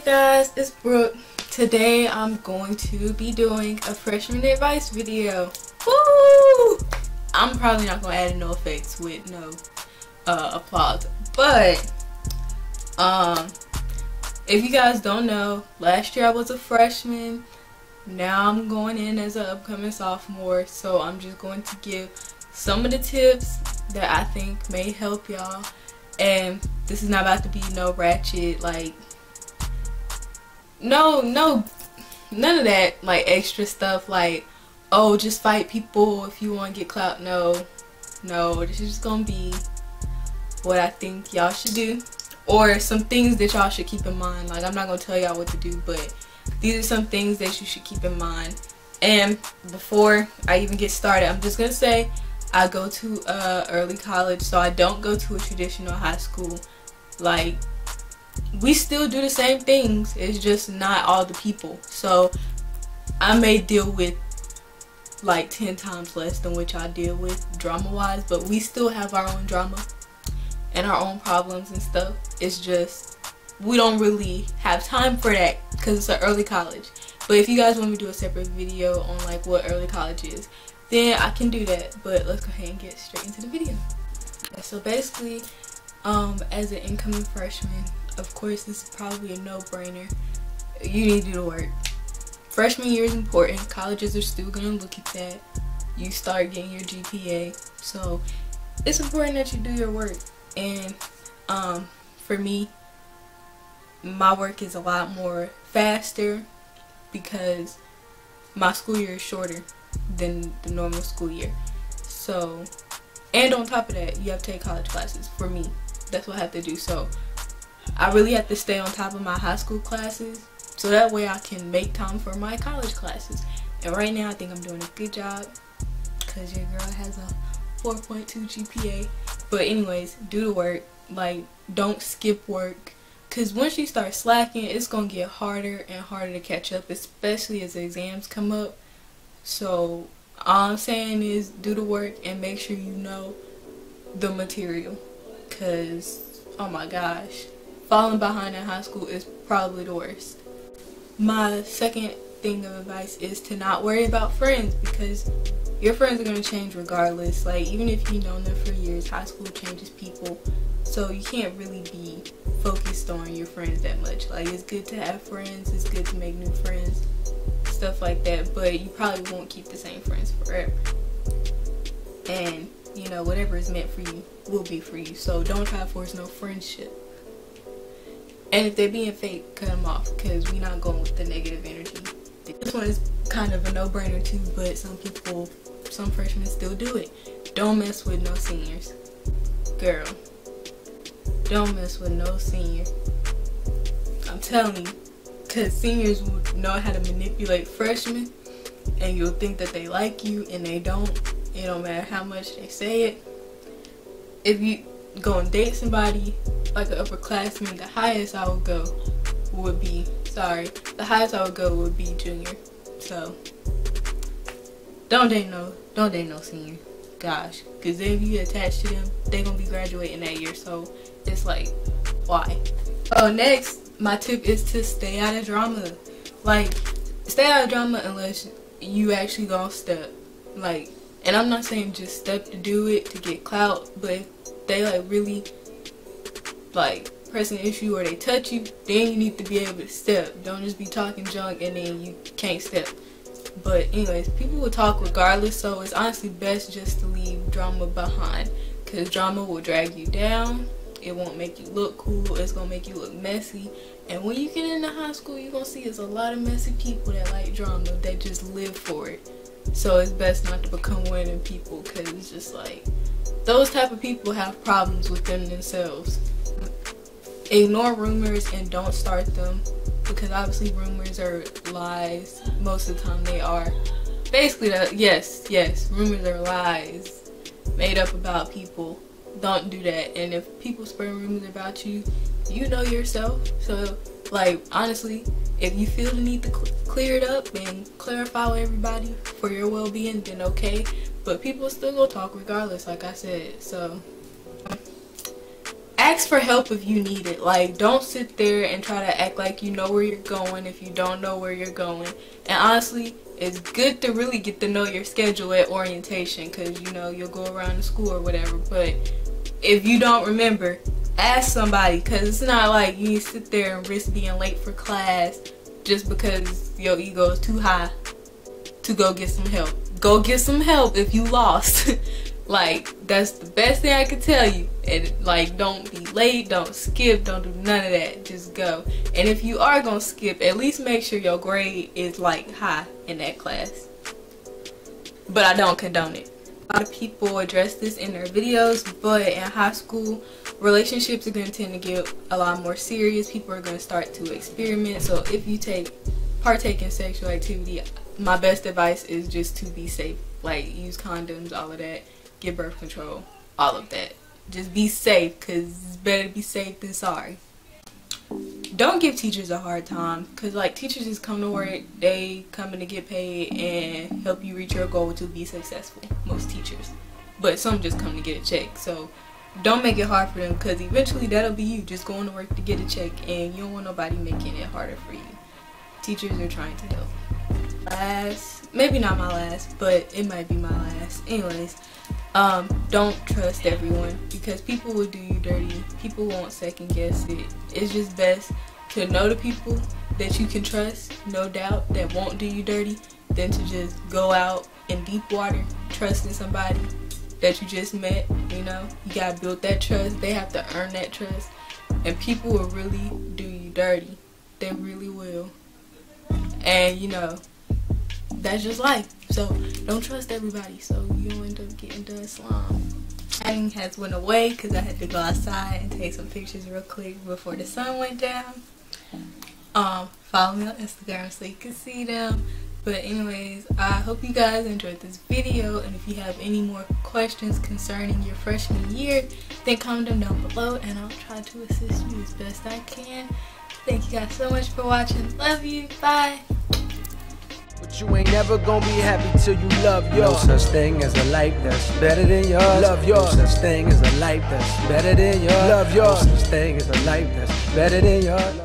guys, it's Brooke. Today I'm going to be doing a freshman advice video. Woo! I'm probably not going to add no effects with no applause. But if you guys don't know, last year I was a freshman. Now I'm going in as an upcoming sophomore. So I'm just going to give some of the tips that I think may help y'all. And this is not about to be no ratchet, like none of that like extra stuff like, oh, just fight people if you want to get clout. No, this is just gonna be what I think y'all should do, or some things that y'all should keep in mind. Like, I'm not gonna tell y'all what to do, but these are some things that you should keep in mind. And before I even get started, I'm just gonna say I go to early college, so I don't go to a traditional high school. Like, we still do the same things, it's just not all the people. So I may deal with like 10 times less than what y'all deal with drama wise, but we still have our own drama and our own problems and stuff. It's just we don't really have time for that because it's an early college. But if you guys want me to do a separate video on like what early college is, then I can do that. But let's go ahead and get straight into the video. So basically, as an incoming freshman, of course this is probably a no-brainer. You need to do the work. Freshman year is important. Colleges are still gonna look at that. You start getting your GPA, so it's important that you do your work. And for me, my work is a lot more faster because my school year is shorter than the normal school year. So, and on top of that, you have to take college classes. For me, that's what I have to do. So I really have to stay on top of my high school classes, so that way I can make time for my college classes. And right now I think I'm doing a good job because your girl has a 4.2 GPA. But anyways, do the work. Like, don't skip work, because once you start slacking, it's going to get harder and harder to catch up, especially as the exams come up. So all I'm saying is do the work and make sure you know the material, because oh my gosh, falling behind in high school is probably the worst. My second thing of advice is to not worry about friends, because your friends are going to change regardless. Like, even if you've known them for years, high school changes people, so you can't really be focused on your friends that much. Like, it's good to have friends, it's good to make new friends, stuff like that, but you probably won't keep the same friends forever. And you know, whatever is meant for you will be for you, so don't try to force no friendship. And if they're being fake, cut them off, because we're not going with the negative energy. This one is kind of a no-brainer too, but some freshmen still do it. Don't mess with no seniors. Girl, don't mess with no senior. I'm telling you, because seniors will know how to manipulate freshmen, and you'll think that they like you, and they don't. It don't matter how much they say it. If you go and date somebody like an upperclassman, the highest I would go would be, junior. So don't date no senior. Gosh, because if you get attached to them, they're gonna be graduating that year. So it's like, why? Oh, next, my tip is to stay out of drama. Like, stay out of drama unless you actually gonna step. Like, and I'm not saying just step to do it to get clout, but if they like really like press an issue or they touch you, then you need to be able to step. Don't just be talking junk and then you can't step. But anyways, people will talk regardless, so it's honestly best just to leave drama behind, because drama will drag you down. It won't make you look cool. It's gonna make you look messy. And when you get into high school, you're gonna see there's a lot of messy people that like drama, that just live for it. So it's best not to become one of them people, because it's just like, those type of people have problems with them themselves. Ignore rumors and don't start them, because obviously rumors are lies. Most of the time they are. Basically, yes, rumors are lies made up about people. Don't do that. And if people spread rumors about you, you know yourself. So, like, honestly, if you feel the need to clear it up and clarify with everybody for your well-being, then okay. But people still gonna talk regardless, like I said. So ask for help if you need it. Like, don't sit there and try to act like you know where you're going if you don't know where you're going. And honestly, it's good to really get to know your schedule at orientation, because you know you'll go around the school or whatever. But if you don't remember, ask somebody, because it's not like you sit there and risk being late for class just because your ego is too high to go get some help. Go get some help if you lost. Like, that's the best thing I could tell you. And like, don't be late, don't skip, don't do none of that. Just go. And if you are gonna skip, at least make sure your grade is like high in that class. But I don't condone it. A lot of people address this in their videos, but in high school, relationships are going to tend to get a lot more serious. People are going to start to experiment. So if you partake in sexual activity, my best advice is just to be safe. Like, use condoms, all of that, get birth control, all of that. Just be safe, because it's better to be safe than sorry. Don't give teachers a hard time, because like, teachers just come to work, they come in to get paid and help you reach your goal to be successful. Most teachers, but some just come to get a check. So don't make it hard for them, because eventually that'll be you just going to work to get a check, and you don't want nobody making it harder for you. Teachers are trying to help. Last, maybe not my last, but it might be my last. Anyways, don't trust everyone, because people will do you dirty. People won't second guess it. It's just best to know the people that you can trust, no doubt, that won't do you dirty, than to just go out in deep water trusting somebody that you just met. You know, you gotta build that trust. They have to earn that trust, and people will really do you dirty. They really will. And you know, that's just life. So don't trust everybody, so you don't end up getting done slime. Lighting has went away because I had to go outside and take some pictures real quick before the sun went down. Follow me on Instagram so you can see them. But anyways, I hope you guys enjoyed this video, and if you have any more questions concerning your freshman year, then comment them down below and I'll try to assist you as best I can. Thank you guys so much for watching. Love you. Bye. But you ain't never gonna be happy till you love yours. No such thing as a life that's better than yours. Love yours. No such thing as a life that's better than yours. Love yours. No such thing as a life that's better than yours.